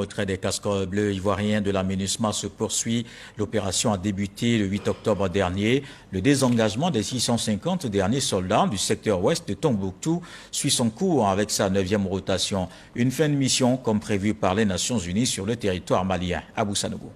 Le retrait des casques bleus ivoiriens de la MINUSMA se poursuit. L'opération a débuté le 8 octobre dernier. Le désengagement des 650 derniers soldats du secteur ouest de Tombouctou suit son cours avec sa 9e rotation. Une fin de mission comme prévu par les Nations Unies sur le territoire malien. Abou Sanogo.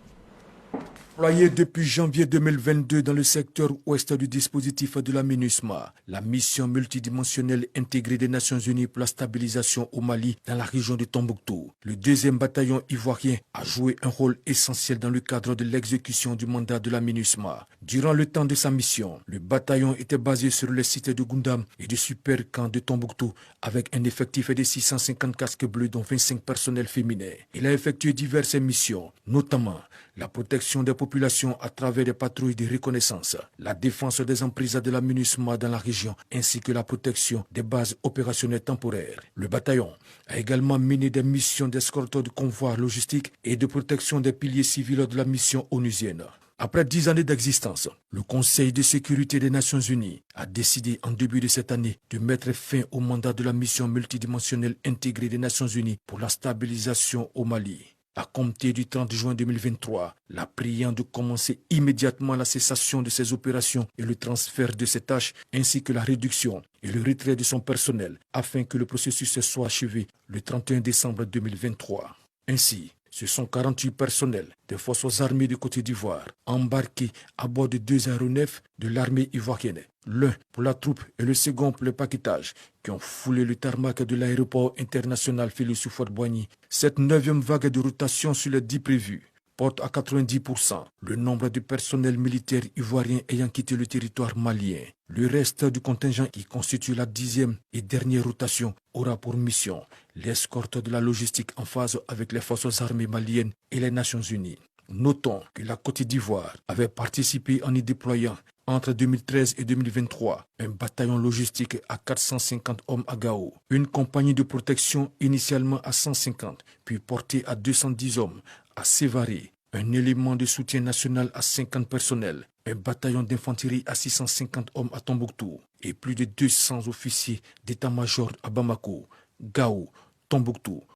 Déployée depuis janvier 2022 dans le secteur ouest du dispositif de la MINUSMA, la mission multidimensionnelle intégrée des Nations Unies pour la stabilisation au Mali dans la région de Tombouctou. Le 2e bataillon ivoirien a joué un rôle essentiel dans le cadre de l'exécution du mandat de la MINUSMA. Durant le temps de sa mission, le bataillon était basé sur les sites de Goundam et du super-camp de Tombouctou avec un effectif de 650 casques bleus dont 25 personnels féminins. Il a effectué diverses missions, notamment la protection des populations à travers des patrouilles de reconnaissance, la défense des emprises de la MINUSMA dans la région, ainsi que la protection des bases opérationnelles temporaires. Le bataillon a également mené des missions d'escorte de convois logistiques et de protection des piliers civils de la mission onusienne. Après 10 années d'existence, le Conseil de sécurité des Nations Unies a décidé en début de cette année de mettre fin au mandat de la mission multidimensionnelle intégrée des Nations Unies pour la stabilisation au Mali. À compter du 30 juin 2023, la priant de commencer immédiatement la cessation de ces opérations et le transfert de ses tâches, ainsi que la réduction et le retrait de son personnel, afin que le processus soit achevé le 31 décembre 2023. Ainsi, ce sont 48 personnels des forces armées de Côte d'Ivoire embarqués à bord de 2 aéronefs de l'armée ivoirienne, l'un pour la troupe et le second pour le paquetage, qui ont foulé le tarmac de l'aéroport international Félix Houphouët-Boigny. Cette 9e vague de rotation sur les 10 prévues porte à 90% le nombre de personnels militaires ivoiriens ayant quitté le territoire malien. Le reste du contingent, qui constitue la 10e et dernière rotation, aura pour mission l'escorte de la logistique en phase avec les forces armées maliennes et les Nations Unies. Notons que la Côte d'Ivoire avait participé en y déployant entre 2013 et 2023 un bataillon logistique à 450 hommes à Gao, une compagnie de protection initialement à 150, puis portée à 210 hommes à Sévaré, un élément de soutien national à 50 personnels, un bataillon d'infanterie à 650 hommes à Tombouctou et plus de 200 officiers d'état-major à Bamako, Gao, Tombouctou,